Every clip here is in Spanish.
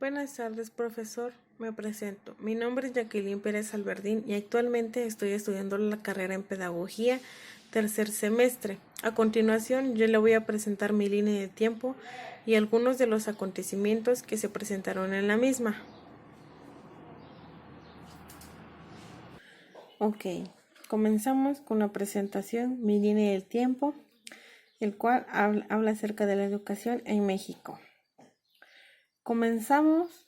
Buenas tardes, profesor. Me presento. Mi nombre es Jacqueline Pérez Alverdín y actualmente estoy estudiando la carrera en Pedagogía, tercer semestre. A continuación, yo le voy a presentar mi línea de tiempo y algunos de los acontecimientos que se presentaron en la misma. Ok, comenzamos con la presentación, mi línea del tiempo, el cual habla acerca de la educación en México. Comenzamos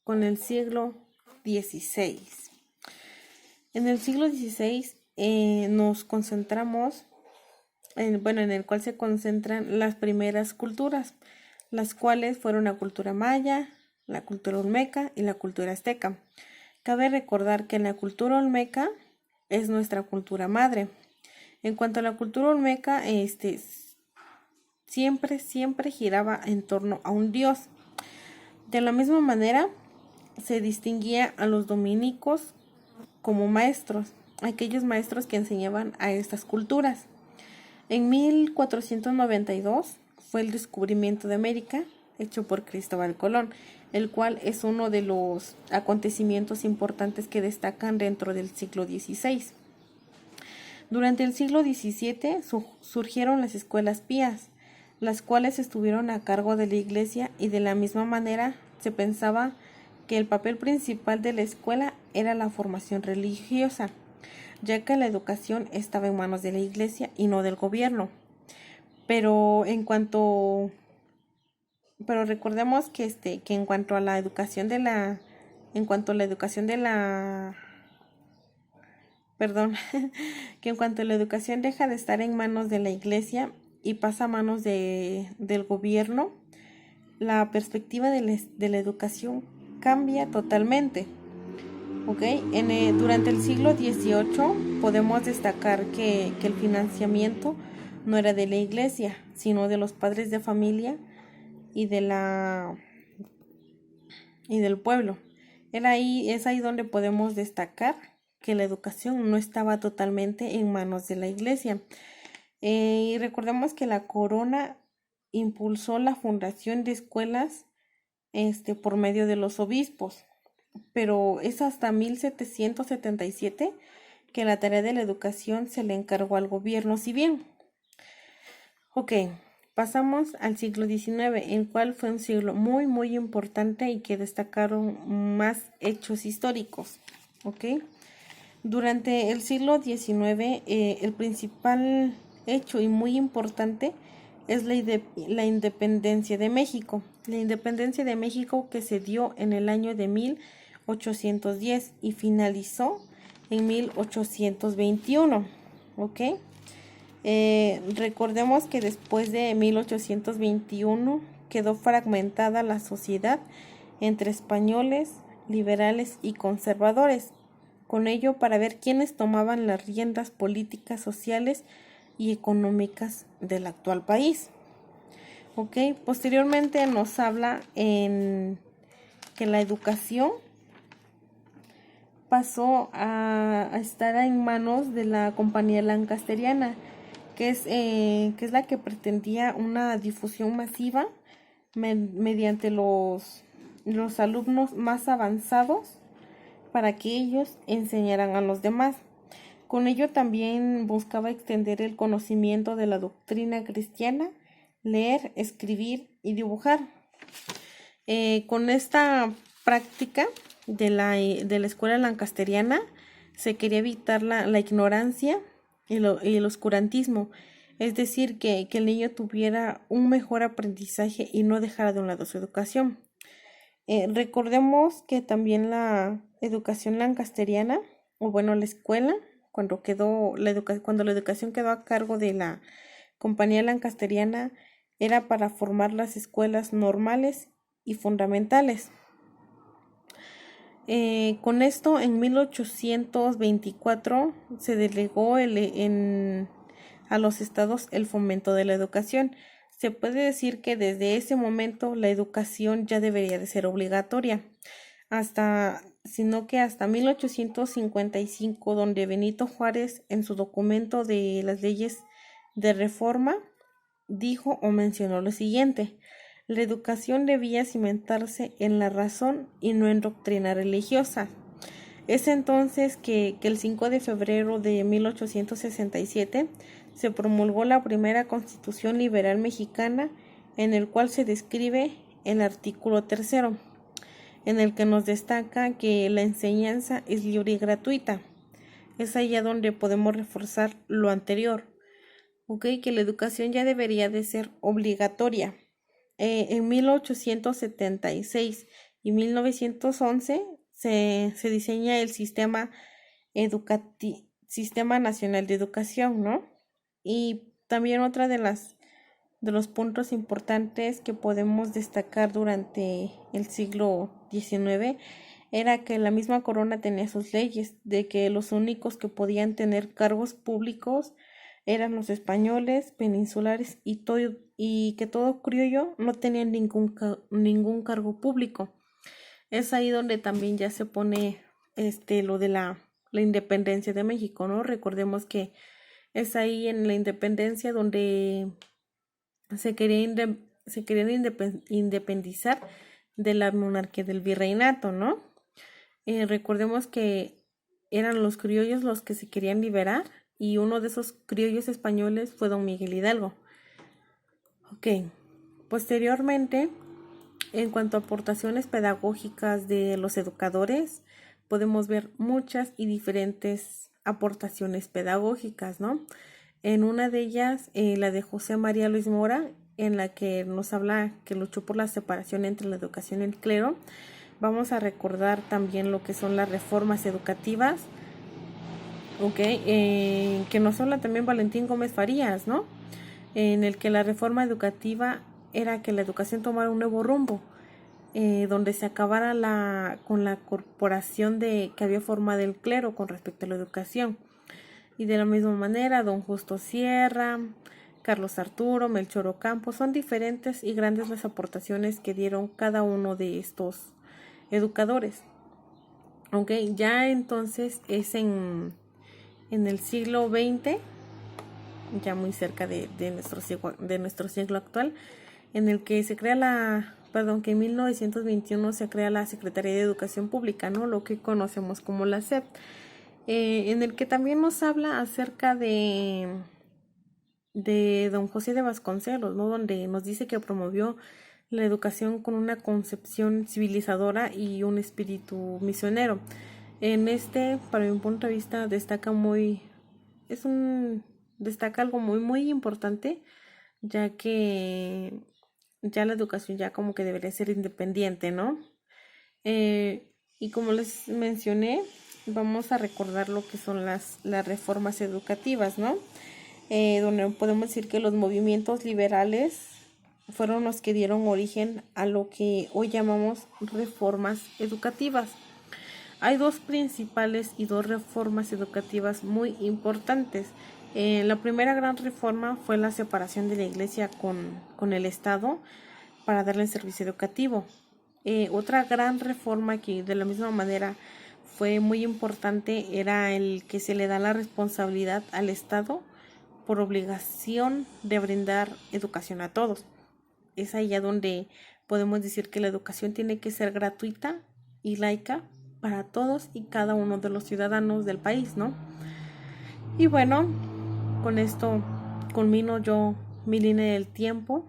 con el siglo XVI. En el siglo XVI nos concentramos en el cual se concentran las primeras culturas, las cuales fueron la cultura maya, la cultura olmeca y la cultura azteca. Cabe recordar que la cultura olmeca es nuestra cultura madre. En cuanto a la cultura olmeca, siempre giraba en torno a un dios. De la misma manera, se distinguía a los dominicos como maestros, aquellos maestros que enseñaban a estas culturas. En 1492 fue el descubrimiento de América, hecho por Cristóbal Colón, el cual es uno de los acontecimientos importantes que destacan dentro del siglo XVI. Durante el siglo XVII surgieron las escuelas pías, las cuales estuvieron a cargo de la Iglesia, y de la misma manera se pensaba que el papel principal de la escuela era la formación religiosa, ya que la educación estaba en manos de la Iglesia y no del gobierno. Pero recordemos que en cuanto a la educación de la perdón, que en cuanto a la educación deja de estar en manos de la Iglesia y pasa a manos del gobierno, la perspectiva de la educación cambia totalmente. Durante el siglo XVIII podemos destacar que el financiamiento no era de la Iglesia, sino de los padres de familia y del pueblo. Es ahí donde podemos destacar que la educación no estaba totalmente en manos de la Iglesia. Y recordemos que la corona impulsó la fundación de escuelas por medio de los obispos, pero es hasta 1777 que la tarea de la educación se le encargó al gobierno civil. Pasamos al siglo XIX, el cual fue un siglo muy importante y que destacaron más hechos históricos. Durante el siglo XIX, el principal hecho y muy importante es la independencia de México. La independencia de México que se dio en el año de 1810 y finalizó en 1821. Recordemos que después de 1821 quedó fragmentada la sociedad entre españoles, liberales y conservadores. Con ello, para ver quiénes tomaban las riendas políticas, sociales y económicas del actual país. Posteriormente nos habla en que la educación pasó a estar en manos de la Compañía Lancasteriana, que es la que pretendía una difusión masiva mediante los alumnos más avanzados para que ellos enseñaran a los demás. Con ello también buscaba extender el conocimiento de la doctrina cristiana, leer, escribir y dibujar. Con esta práctica de la escuela lancasteriana se quería evitar la ignorancia y el oscurantismo, es decir, que el niño tuviera un mejor aprendizaje y no dejara de un lado su educación. Recordemos que también la educación lancasteriana, la escuela, cuando la educación quedó a cargo de la Compañía Lancasteriana, era para formar las escuelas normales y fundamentales. Con esto, en 1824 se delegó a los estados el fomento de la educación. Se puede decir que desde ese momento la educación ya debería de ser obligatoria, sino que hasta 1855, donde Benito Juárez, en su documento de las leyes de reforma, dijo o mencionó lo siguiente: La educación debía cimentarse en la razón y no en doctrina religiosa. Es entonces que el 5 de febrero de 1867 se promulgó la primera Constitución Liberal Mexicana, en el cual se describe el artículo 3º, en el que nos destaca que la enseñanza es libre y gratuita. Es allá donde podemos reforzar lo anterior, que la educación ya debería de ser obligatoria. En 1876 y 1911 se diseña el Sistema Nacional de Educación, ¿no? Y también otra de los puntos importantes que podemos destacar durante el siglo XIX era que la misma corona tenía sus leyes, de que los únicos que podían tener cargos públicos eran los españoles, peninsulares y que todo criollo no tenía ningún cargo público. Es ahí donde también ya se pone lo de la independencia de México, ¿no? Recordemos que es ahí en la independencia donde se querían independizar de la monarquía del virreinato, ¿no? Recordemos que eran los criollos los que se querían liberar y uno de esos criollos españoles fue don Miguel Hidalgo. Posteriormente, en cuanto a aportaciones pedagógicas de los educadores, podemos ver muchas y diferentes aportaciones pedagógicas, ¿no? En una de ellas, la de José María Luis Mora, en la que nos habla que luchó por la separación entre la educación y el clero. Vamos a recordar también lo que son las reformas educativas, que nos habla también Valentín Gómez Farías, ¿no? En el que la reforma educativa era que la educación tomara un nuevo rumbo, donde se acabara con la corporación que había formado el clero con respecto a la educación. Y de la misma manera, don Justo Sierra, Carlos Arturo, Melchor Ocampo, son diferentes y grandes las aportaciones que dieron cada uno de estos educadores. Ya entonces es en el siglo XX, ya muy cerca de nuestro siglo actual, en el que se crea que en 1921 se crea la Secretaría de Educación Pública, ¿no? Lo que conocemos como la SEP, en el que también nos habla acerca de don José de Vasconcelos, ¿no? Donde nos dice que promovió la educación con una concepción civilizadora y un espíritu misionero. Para mi punto de vista, destaca algo muy, muy importante, ya que ya la educación ya como que debería ser independiente, ¿no? Y como les mencioné, vamos a recordar lo que son las reformas educativas, ¿no? Donde podemos decir que los movimientos liberales fueron los que dieron origen a lo que hoy llamamos reformas educativas. Hay dos principales y dos reformas educativas muy importantes. La primera gran reforma fue la separación de la iglesia con el Estado para darle el servicio educativo. Otra gran reforma que de la misma manera fue muy importante era el que se le da la responsabilidad al Estado por obligación de brindar educación a todos. Es allá donde podemos decir que la educación tiene que ser gratuita y laica para todos y cada uno de los ciudadanos del país, ¿no? Y bueno, con esto culmino yo mi línea del tiempo.